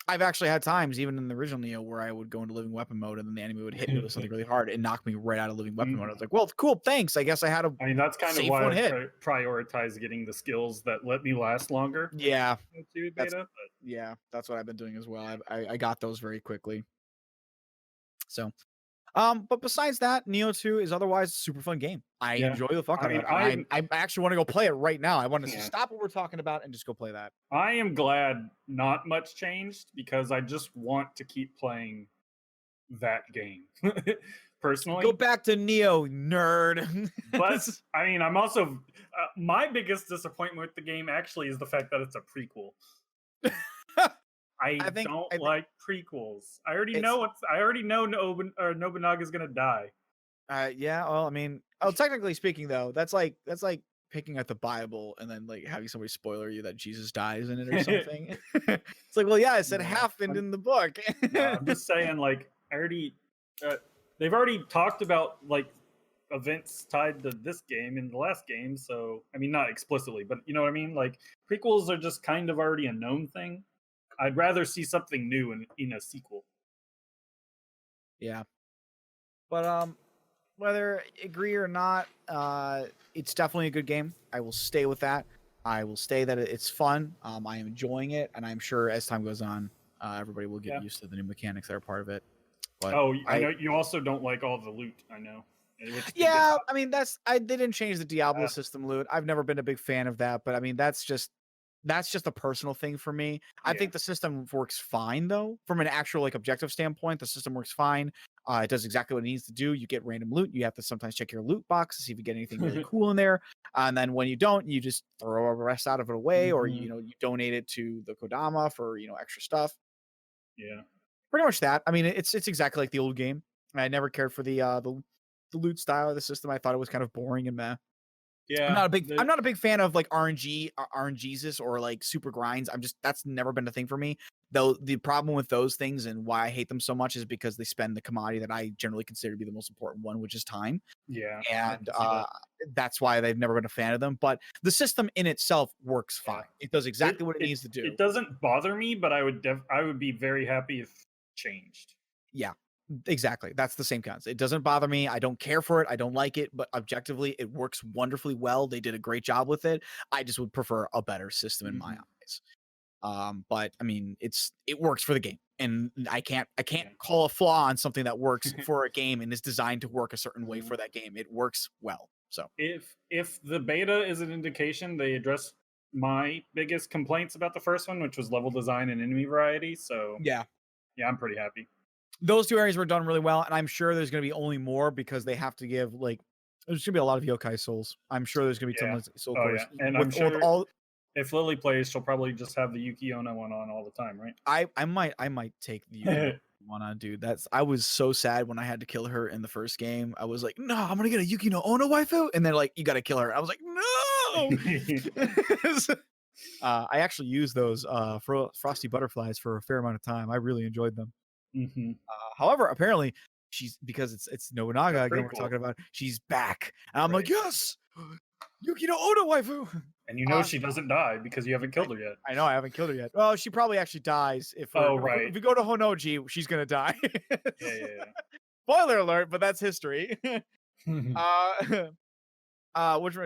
I've actually had times, even in the original Nioh, where I would go into living weapon mode and then the enemy would hit me with something really hard and knock me right out of living weapon mode. I was like, well, cool, thanks. I guess I had a I mean, that's kind of why I prioritize getting the skills that let me last longer. Yeah. Beta, that's what I've been doing as well. I got those very quickly. So, but besides that, Nioh 2 is otherwise a super fun game. I enjoy the fuck out of it. I actually want to go play it right now. I want to stop what we're talking about and just go play that. I am glad not much changed because I just want to keep playing that game. Personally, go back to Nioh, nerd. But I mean, I'm also my biggest disappointment with the game actually is the fact that it's a prequel. I don't like prequels. I already know Nobunaga's gonna die. Yeah. Well, I mean, technically speaking, though, that's like picking up the Bible and then like having somebody spoiler you that Jesus dies in it or something. It's like, well, yeah, it happened in the book. I'm just saying, like, they've already talked about like events tied to this game in the last game. So, I mean, not explicitly, but you know what I mean. Like, prequels are just kind of already a known thing. I'd rather see something new in a sequel. Yeah, but whether agree or not, it's definitely a good game. I will stay with that. I will stay that it's fun. I am enjoying it, and I'm sure as time goes on, everybody will get used to the new mechanics that are part of it. But I know you also don't like all the loot. I know. Yeah, I mean they didn't change the Diablo system loot. I've never been a big fan of that, but I mean that's just a personal thing for me. I think the system works fine though. From an actual like objective standpoint, the system works fine. It does exactly what it needs to do. You get random loot. You have to sometimes check your loot box to see if you get anything really cool in there. And then when you don't, you just throw the rest out of it away, or you donate it to the Kodama for extra stuff. Yeah, pretty much that. I mean, it's exactly like the old game. I never cared for the loot style of the system. I thought it was kind of boring and meh. Yeah, I'm not a big fan of like RNGs or like super grinds. That's never been a thing for me. Though the problem with those things and why I hate them so much is because they spend the commodity that I generally consider to be the most important one, which is time. Yeah, and that's why they've never been a fan of them. But the system in itself works fine. It does exactly what it needs to do. It doesn't bother me, but I would be very happy if changed. Yeah. Exactly. That's the same concept. It doesn't bother me. I don't care for it. I don't like it, but objectively it works wonderfully well. They did a great job with it. I just would prefer a better system in my eyes. But I mean, it works for the game, and I can't call a flaw on something that works for a game and is designed to work a certain way for that game. It works well. So if the beta is an indication, they address my biggest complaints about the first one, which was level design and enemy variety. So yeah, I'm pretty happy. Those two areas were done really well, and I'm sure there's going to be only more because they have to give there's going to be a lot of yokai souls. I'm sure there's going to be tons of soul cores. And I'm sure if Lily plays, she'll probably just have the Yuki Onna one on all the time, right? I might take the Yuki one on, dude. I was so sad when I had to kill her in the first game. I was like, no, I'm gonna get a Yuki no Onna waifu, and they're like, you gotta kill her. I was like, no. I actually used those for Frosty Butterflies for a fair amount of time. I really enjoyed them. However, apparently because it's Nobunaga again. We're talking about she's back, and I'm like, yes, Yuki no Onna waifu. And she doesn't die because you haven't killed her yet. I know I haven't killed her yet. Well, she probably actually dies if if we go to Honoji, she's gonna die. Yeah. Spoiler alert, but that's history. Which one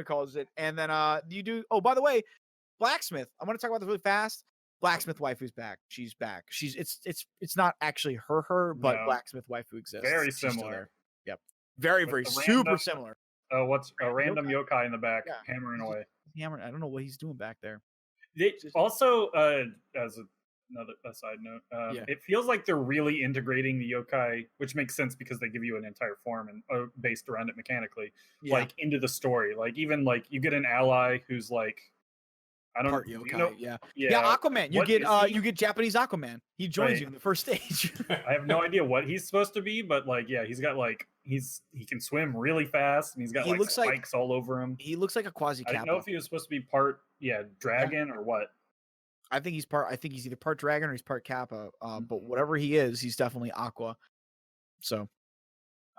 calls it? And then you do. Oh, by the way, Blacksmith. I want to talk about this really fast. Blacksmith waifu's back. She's back. It's not actually her, but Blacksmith waifu exists. Very similar. Yep. Very super similar. What's a random yokai in the back hammering away? I don't know what he's doing back there. Also, as another side note, it feels like they're really integrating the yokai, which makes sense because they give you an entire form and based around it mechanically, like into the story. Like even like you get an ally who's like, I don't know. Yeah, Aquaman. You get Japanese Aquaman. He joins you in the first stage. I have no idea what he's supposed to be, but like, he's got like he can swim really fast, and he's got spikes all over him. He looks like a quasi Kappa. I didn't know if he was supposed to be part dragon or what. I think he's either part dragon or he's part Kappa. But whatever he is, he's definitely Aqua. So,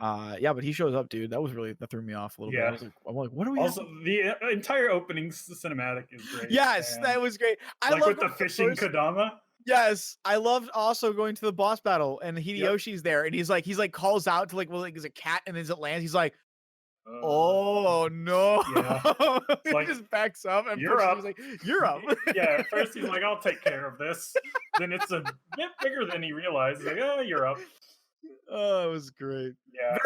Yeah, but he shows up, dude. That threw me off a little bit. I'm like, what are we? Also, the entire opening cinematic is great. Yes, that was great. I love with the fishing Kodama. Yes, I loved also going to the boss battle and Hideyoshi's there, and he's like calls out to there's a cat, and as it lands, he's like, oh no! Yeah. He just backs up and you're up. He's like, you're up. Yeah, at first he's like, I'll take care of this. Then it's a bit bigger than he realized. He's like, oh, you're up. Oh, it was great. Yeah.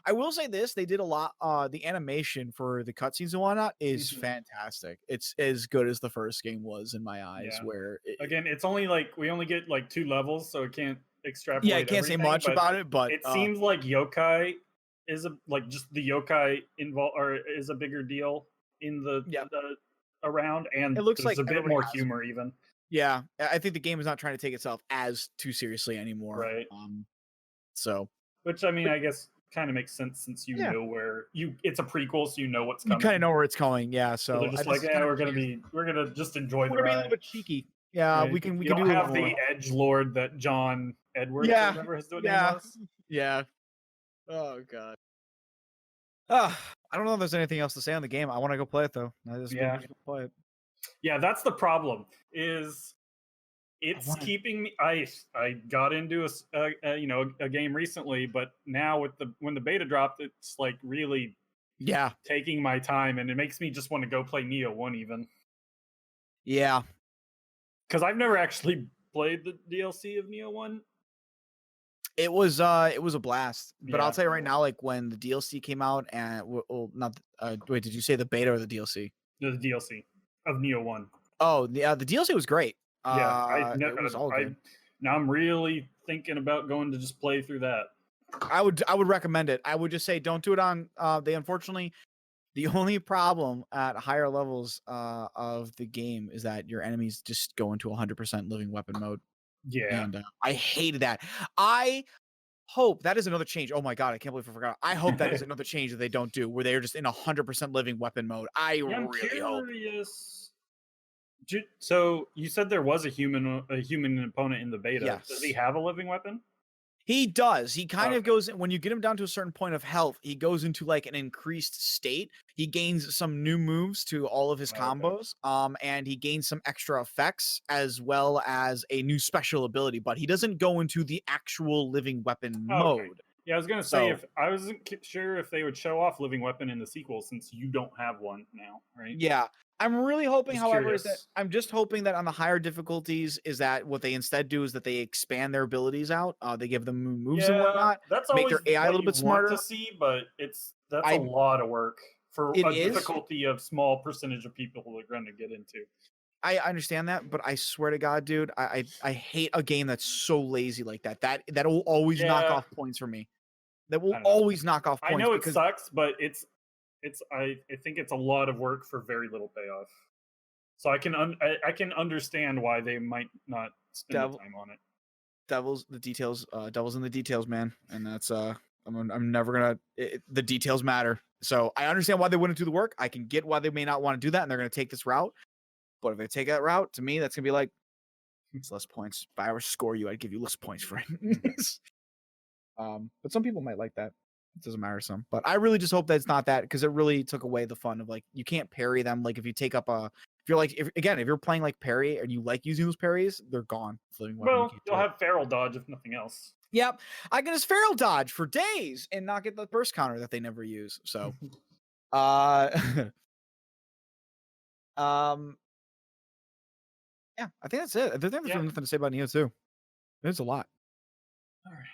I will say this: they did a lot. The animation for the cutscenes and whatnot is fantastic. It's as good as the first game was in my eyes. Yeah. Where again, it's only we only get 2 levels, so it can't extrapolate. Yeah, I can't say much about it, but it seems like yokai is just the yokai involved, or is a bigger deal in the around, and it looks there's a bit more humor even. Yeah, I think the game is not trying to take itself as too seriously anymore. Right. So, which I mean, I guess kind of makes sense since you know where it's a prequel, so you know what's coming. You kind of know where it's going. Yeah. So they're just we're gonna just enjoy the ride. We're gonna be a little bit cheeky. Yeah, right. we can do have the edge lord that John Edwards. Yeah. Remember his name was? Yeah. Oh god. I don't know if there's anything else to say on the game. I want to go play it though. I just want to play it. Yeah, that's the problem. It's keeping me. I got into a game recently, but now when the beta dropped, it's really taking my time, and it makes me just want to go play Nioh 1 even. Yeah, because I've never actually played the DLC of Nioh 1. It was a blast, but I'll tell you right now, when the DLC came out, and wait, did you say the beta or the DLC? The DLC of Nioh 1. Oh, the DLC was great. It was all good. Now I'm really thinking about going to just play through that. I would recommend it. I would just say don't do it on. Unfortunately, the only problem at higher levels of the game is that your enemies just go into 100% living weapon mode. Yeah, and I hated that. I hope that is another change. Oh my god, I can't believe I forgot. I hope that is another change that they don't do, where they're just in 100% living weapon mode. I'm really hope. So you said there was a human opponent in the beta. Yes. Does he have a living weapon? He does. He kind of goes, when you get him down to a certain point of health, he goes into an increased state. He gains some new moves to all of his combos. And he gains some extra effects as well as a new special ability, but he doesn't go into the actual living weapon mode. Yeah, I was gonna say, if I wasn't sure if they would show off living weapon in the sequel, since you don't have one now, right? Yeah, I'm really hoping, however, I'm just hoping that on the higher difficulties is that what they instead do is that they expand their abilities out. They give them moves and whatnot. That's make their AI a little bit smarter. To see, but that's a lot of work for a difficulty of small percentage of people who are going to get into. I understand that, but I swear to God, dude, I hate a game that's so lazy like that. That will always knock off points for me. That will always knock off points. I know it sucks, but I think it's a lot of work for very little payoff. So I can understand why they might not spend the time on it. Devil's in the details, man. And that's I'm never gonna. The details matter. So I understand why they wouldn't do the work. I can get why they may not want to do that, and they're gonna take this route. But if they take that route, to me, that's gonna be it's less points. If I were to score you, I'd give you less points for it. But some people might like that. It doesn't matter to some. But I really just hope that it's not that, because it really took away the fun of you can't parry them. If you take up if you're playing parry and you like using those parries, they're gone. Well, you'll have feral dodge if nothing else. Yep, I can just feral dodge for days and not get the burst counter that they never use. So, yeah, I think that's it. I think there's nothing to say about Nioh 2. There's a lot. All right.